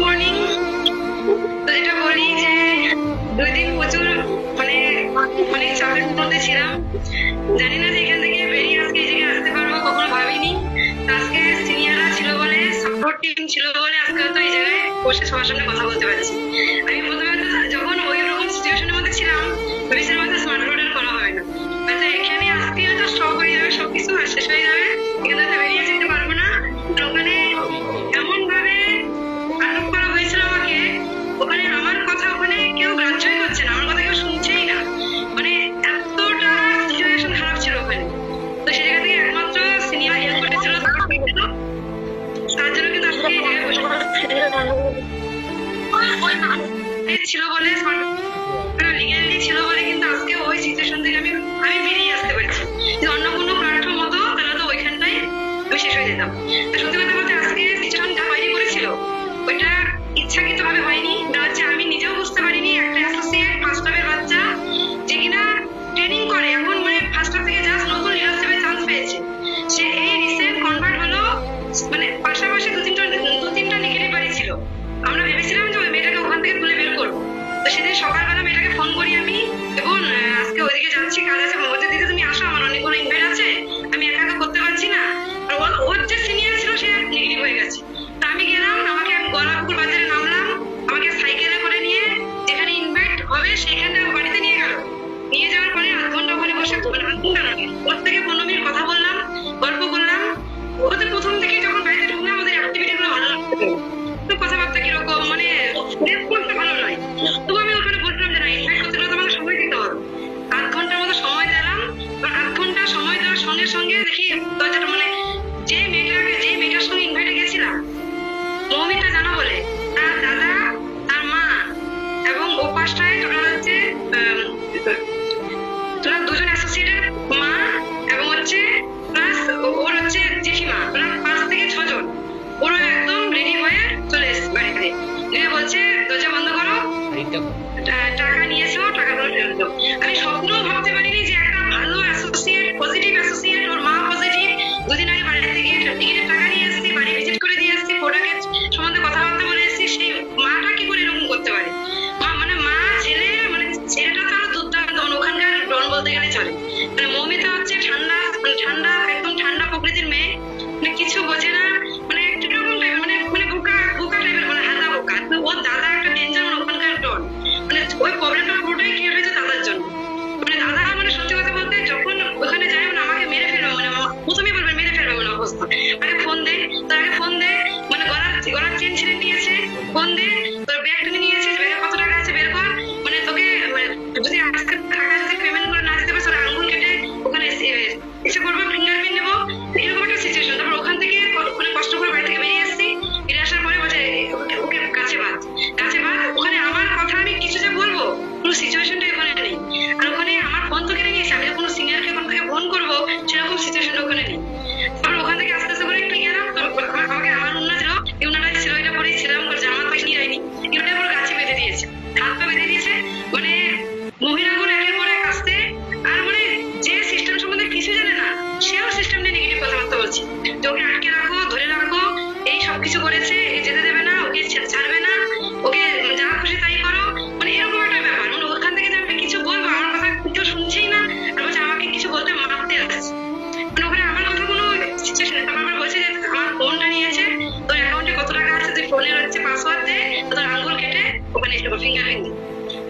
Morning. তো যেটা বলি যে 2 দিন প্রচুর মানে চাপের মধ্যে ছিলাম, জানি না যে এখান থেকে বেরিয়ে আজকে এই জায়গায় আসতে পারবো, কখনো ভাবিনি। আজকে সিনিয়ররা ছিল বলে, সাপোর্ট টিম ছিল বলে আজকে হয়তো এই জায়গায় বসে সবার সামনে কথা বলতে পারছি। আমি প্রথমে যখন ওই রকম সিচুয়েশনের মধ্যে ছিলাম ভেবেছিলাম হয়তো স্মার্ট রোড করা হবে না, হয়তো এখানে আসতে হয়তো স্টপ হয়ে যাবে, সবকিছু আর শেষ হয়ে যাবে, এখানে হয়তো বেরিয়ে যেতে পারবো না। ওখানে এমন ভাবে আটক করা হয়েছিল আমাকে, ওখানে আমার কথা ওখানে কেউ গ্রাহ্যই করছে না, আমার কথা কেউ শুনছেই না, মানে এতটা সিচুয়েশন খারাপ ছিল ওখানে। তো সে জায়গা থেকে একমাত্র সিনিয়র হেল্প করেছিল, তার জন্য কিন্তু আজকে এই জায়গায় বসে ছিল বলে লিগ্যালি ছিল বলে কিন্তু আজকে ওই সিচুয়েশন থেকে আমি বেরিয়ে আসতে পারছি। অন্য কোনো প্ল্যাটফর্ম হতো তাহলে তো ওইখানটাই আমি শেষ হয়ে যেতাম। সত্যি কথা বলতে আজকে সিচুয়েশন যা বাইরে করেছিল ওইটা ইচ্ছাকৃত ভাবে হয়নি, হচ্ছে আমি নিজেও বুঝতে পারিনি একটা অ্যাসোসিয়েট ফার্স্ট হাফের বাচ্চা যে কিনা ট্রেনিং করে এখন মানে ফার্স্ট হাফ থেকে জাস্ট নতুন লিডারশিপের চান্স পেয়েছে, সে এই রিসেন্ট কনভার্ট হলো, মানে পাশাপাশি দু তিনটা নেগেটিভ বাড়ি ছিল। আমরা ভেবেছিলাম যে ওই মেয়েটাকে ওখান থেকে তুলে বের করবো। তো সেদিন সকালবেলা মেয়েটাকে ফোন করি আমি, এবং আজকে ওইদিকে যাচ্ছি, কাজ আছে, বলতে দিদি তুমি আসো, আমার অনেকগুলো ইনভাইট আছে, আমি একা একা করতে পারছি না। আর ওর যে সিনিয়র ছিল সে নেগেটিভ হয়ে গেছে। তা আমি গেলাম, আমাকে গলাপুকুর বাজারে নামলাম, আমাকে সাইকেলে করে নিয়ে যেখানে ইনভাইট হবে সেখানে বাড়িতে নিয়ে গেল। নিয়ে যাওয়ার পরে 8 ঘন্টা ওখানে বসে, মানে 8 ঘন্টা নয়, ওর থেকে 15 মিনিট কথা বললাম, গল্প করলাম। ওদের প্রথম থেকে যখন বাড়িতে ঢুকলাম ওদের অ্যাক্টিভিটি গুলো ভালো লাগতো, তো কথাবার্তা কিরকম মানে করতে ভালো নয়। তবু আমি ওখানে বলছিলাম যে না, ইনভাইট করতে গেলে তোমাকে সময় দিতে হবে। 8 ঘন্টার মতো সময় দিলাম। 8 ঘন্টা সময় দেওয়ার সঙ্গে সঙ্গে দেখি দরজাটা, মানে যে মেয়েটার সঙ্গে ইনভাইটে গেছিলাম মৌমিতা জানা বলে, তার দাদা, তার মা এবং ও পাশটায় টোটাল হচ্ছে টোটাল 2 জন অ্যাসোসিয়েটের মা এবং হচ্ছে প্লাস ওর হচ্ছে জেঠিমা, টোটাল 5 থেকে 6 জন। ওরা একদম রেডি হয়ে চলে এসেছে বাড়িতে, গিয়ে বলছে দরজা বন্ধ করো, টাকা নিয়েছো, টাকাগুলো ফেরত দাও। আমি স্বপ্নও ভাবতে পারিনি যে একটা ভালো অ্যাসোসিয়েট, পজিটিভ অ্যাসোসিয়েট, ওর মা পজিটিভ, 2 দিন আগে বাড়ি থেকে টিকিটের টাকা নিয়ে এসেছি, বাড়ি ভিজিট করে দিয়ে এসেছি, প্রোডাক্টের সম্বন্ধে কথাবার্তা বলে এসেছি, সেই মাটা কি করে এরকম করতে পারে? মা ছেলে, মানে ছেলেটা তো আরো দুর্দান্ত, ওখানকার ডন বলতে গেলে চলে। মানে মৌমিতা হচ্ছে ঠান্ডা একদম ঠান্ডা প্রকৃতির মেয়ে, মানে কিছু বোঝে না, মানে কিরকম টাইপের, মানে বোকা টাইপের, মানে হালকা বোকা। ওর দাদা একটা ডেঞ্জার, মানে ওখানকার ডন, মানে ওই প্রবলেমটা পুরোটাই ক্রিয়েট হয়েছে দাদার জন্য। মানে দাদা মানে সত্যি কথা বলতে যখন ওখানে যায় মানে আমাকে মেরে ফেলবে, মানে প্রথমেই বলবে মেরে ফেলবে মনে অবস্থা। আগে ফোন দে, মানে গলার চেন ছিঁড়ে নিয়েছে, ফোন দে, তোর ব্যাগ টেনে নিয়েছে, ব্যাগে কত টাকা আছে বের কর, মানে তোকে যদি আজকে টাকা যদি পেমেন্ট করে না দিতে পারছ আঙ্গুল কেটে ওখানে এসে করবো, ফিঙ্গারপ্রিন্ট নেবো, এরকম একটা সিচুয়েশন। তারপর ওখান থেকে মানে কষ্ট করে বাড়ি থেকে বেরিয়ে এসেছি, ফিরে আসার পরে বলছে ওকে কাছে বাঁধ। ওখানে আমার কথা আমি কিছু যে বলবো পুরো সিচুয়েশনটা ওখানে নেই। আর ওখানে আমার ফোন তো কেটে নিয়েছে, আমি কোনো সিনিয়রকে ওখান থেকে ফোন করবো সেরকম সিচুয়েশনটা ওখানে নেই। তারপর ওখান থেকে আস্তে আস্তে করে একটু গেলাম, আমাকে আমার উন্না ছিল, এই উন্নাটাই ছিল, এটা পরেই ছিলাম, জামা তো নিয়ে যায়নি, এগুলোটা পুরো গাছে বেঁধে দিয়েছে, হাত পা বেঁধে দিয়েছে, মানে মহিলাগুলো একের পর এক আসতে, আর মানে যে সিস্টেম সম্বন্ধে কিছু জানে না সেও সিস্টেম নিয়ে নেগেটিভ কথাবার্তা বলছে, যে ওকে আটকে রাখো, ধরে রাখো, এই সবকিছু করেছে, যেতে দেবে না, ওকে ছাড়বে না, ওকে যা খুশি তাই করো, মানে এরকম একটা ব্যাপার। মানে ওখান থেকে যে আমি কিছু বলবো আমার কথা কেউ শুনছেই না, আর বলছে আমাকে কিছু বলতে মারতে আসছে, মানে ওখানে আমার কথা কোনো সিচুয়েশন নেই। তারপর আমার বলছে যে আমার ফোনটা নিয়েছে, তোর অ্যাকাউন্টে কত টাকা আছে, তুই ফোনের হচ্ছে পাসওয়ার্ড দে, তোর আঙ্গুল কেটে ওখানে এসে ফিঙ্গারপ্রিন্ট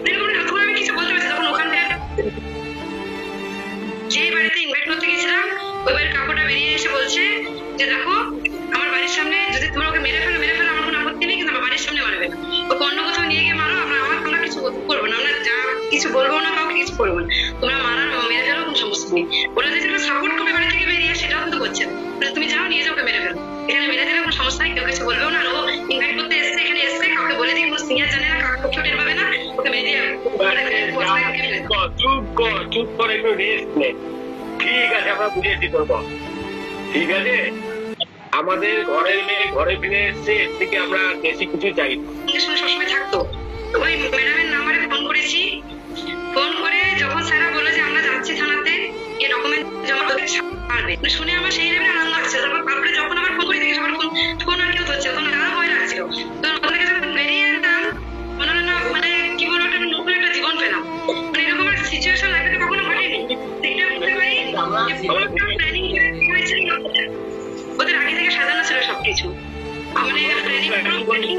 দে। তখন আমি কিছু বলতে পারছি, তখন ওখান থেকে যে বাড়িতে ইনভাইট করতে গেছিলাম ওই বাড়ির কাকুটা বেরিয়ে এসে বলছে যে দেখো আমার বাড়ির সামনে যদি তোমরা ওকে মেরে ফেলো আমার কোনো আপত্তি নেই, কিন্তু আমার বাড়ির সামনে মারবে না, ওকে অন্য কোথাও নিয়ে গিয়ে মারো, আমরা কিছু করবো না, আমরা যা কিছু বলবো না, কাউকে কিছু করবো না, তোমরা মেরে ফেলো, কোনো সমস্যা নেই। ওরা যেগুলো সাপোর্ট করবে বাড়ি থেকে বেরিয়ে সেটাও কিন্তু করছে না, তুমি যাও নিয়ে যাও, ওকে মেরে ফেলো, এখানে মেরে দিলে কোনো সমস্যা নেই, কেউ কিছু বলবেও না। ও ইনভাইট করতে এসছে, এখানে এসছে, কাউকে বলে দিই, কোনো সিনিয়র জানে না, কাউকে পক্ষেও টের পাবে না, ওকে মেরে দিয়ে চুপ করে একটু রেস্ট নে, ঠিক আছে আমরা বুঝেছি তোর বস, ঠিক আছে আমাদের ঘরের মেয়ে ঘরে ফিরে এসছে, এর থেকে আমরা বেশি কিছু চাই না। সঙ্গে সঙ্গে সবসময় থাকতো। ওই ম্যাডামের নাম্বারে ফোন করেছি, ফোন করে যখন স্যারা বললো যে আমরা যাচ্ছি থানাতে, এই ডকুমেন্ট জমা করতে পারবে, শুনে আমার সেই লেভেলে আনন্দ লাগছে। তারপরে যখন আবার ফোন করে দেখি সবার ফোন আর কেউ ধরছে, তখন আরো ভয় লাগছিল। তো ওখান থেকে যখন বেরিয়ে এলাম, মনে হলো না মানে কি বলবো, একটা নতুন একটা জীবন পেলাম। মানে এরকম একটা সিচুয়েশন লাইফে কখনো ঘটেনি। দেখে বুঝতে পারি যে প্ল্যানিং হয়েছিল, ওদের আগে থেকে সাজানো ছিল সবকিছু। মানে প্ল্যানিং